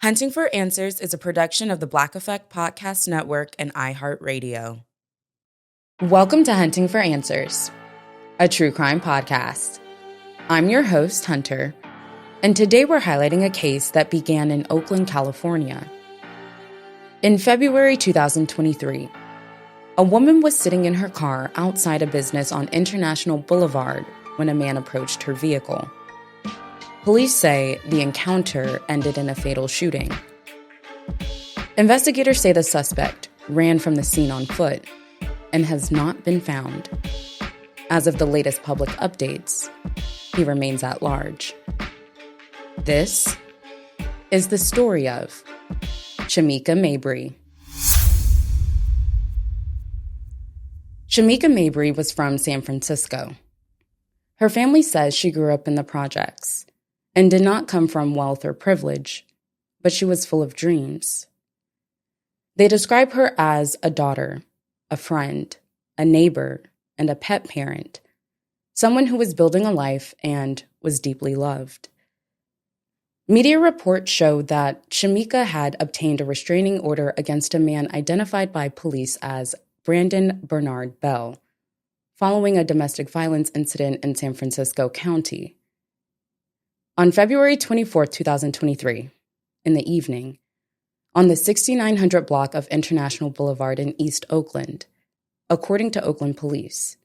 Hunting for Answers is a production of the Black Effect Podcast Network and iHeartRadio. Welcome to Hunting for Answers, a true crime podcast. I'm your host, Hunter, and today we're highlighting a case that began in Oakland, California. In February 2023, a woman was sitting in her car outside a business on International Boulevard when a man approached her vehicle. Police say the encounter ended in a fatal shooting. Investigators say the suspect ran from the scene on foot and has not been found. As of the latest public updates, he remains at large. This is the story of Shamieka Mabery. Shamieka Mabery was from San Francisco. Her family says she grew up in the projects and did not come from wealth or privilege, but she was full of dreams. They describe her as a daughter, a friend, a neighbor, and a pet parent, someone who was building a life and was deeply loved. Media reports showed that Shamieka had obtained a restraining order against a man identified by police as Brandon Bernard Bell, following a domestic violence incident in San Francisco County. On February 24, 2023, in the evening, on the 6900 block of International Boulevard in East Oakland, according to Oakland police,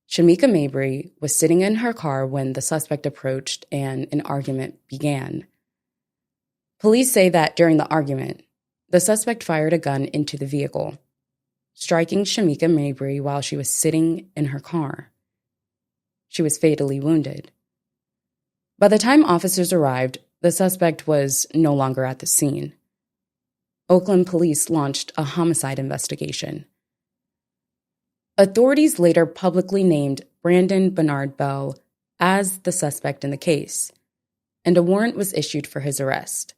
Shamieka Mabery was sitting in her car when the suspect approached and an argument began. Police say that during the argument, the suspect fired a gun into the vehicle, striking Shamieka Mabery while she was sitting in her car. She was fatally wounded. By the time officers arrived, the suspect was no longer at the scene. Oakland police launched a homicide investigation. Authorities later publicly named Brandon Bernard Bell as the suspect in the case, and a warrant was issued for his arrest.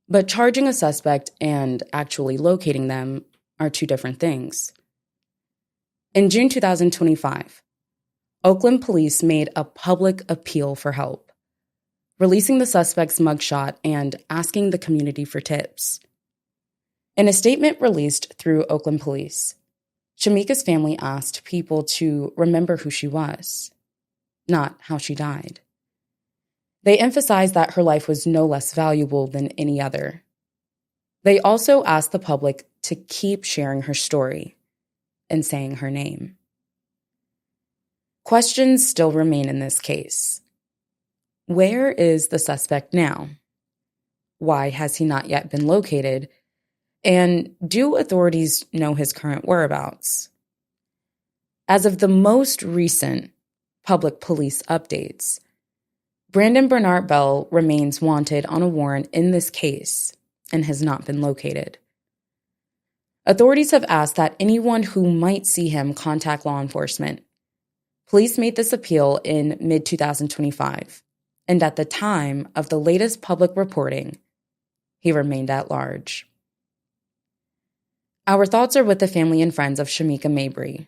But charging a suspect and actually locating them are two different things. In June 2025, Oakland police made a public appeal for help, releasing the suspect's mugshot and asking the community for tips. In a statement released through Oakland police, Shamieka's family asked people to remember who she was, not how she died. They emphasized that her life was no less valuable than any other. They also asked the public to keep sharing her story and saying her name. Questions still remain in this case. Where is the suspect now? Why has he not yet been located? And do authorities know his current whereabouts? As of the most recent public police updates, Brandon Bernard Bell remains wanted on a warrant in this case and has not been located. Authorities have asked that anyone who might see him contact law enforcement. Police made this appeal in mid-2025, and at the time of the latest public reporting, he remained at large. Our thoughts are with the family and friends of Shamieka Mabery.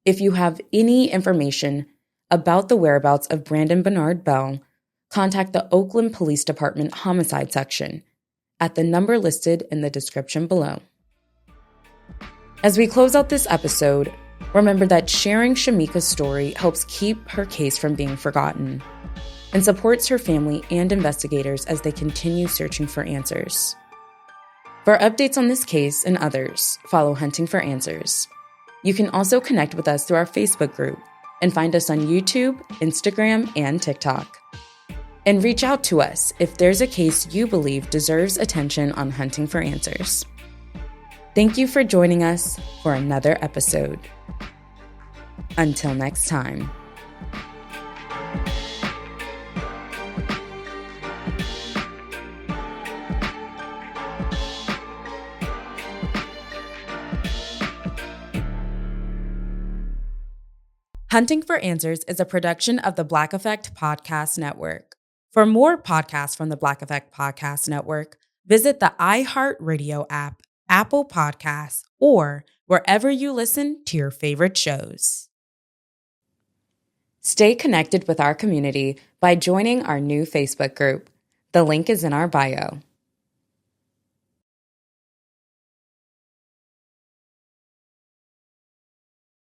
If you have any information about the whereabouts of Brandon Bernard Bell, contact the Oakland Police Department Homicide section at the number listed in the description below. As we close out this episode, remember that sharing Shamieka's story helps keep her case from being forgotten and supports her family and investigators as they continue searching for answers. For updates on this case and others, follow Hunting for Answers. You can also connect with us through our Facebook group and find us on YouTube, Instagram, and TikTok. And reach out to us if there's a case you believe deserves attention on Hunting for Answers. Thank you for joining us for another episode. Until next time. Hunting for Answers is a production of the Black Effect Podcast Network. For more podcasts from the Black Effect Podcast Network, visit the iHeartRadio app, Apple Podcasts, or wherever you listen to your favorite shows. Stay connected with our community by joining our new Facebook group, The link is in our bio.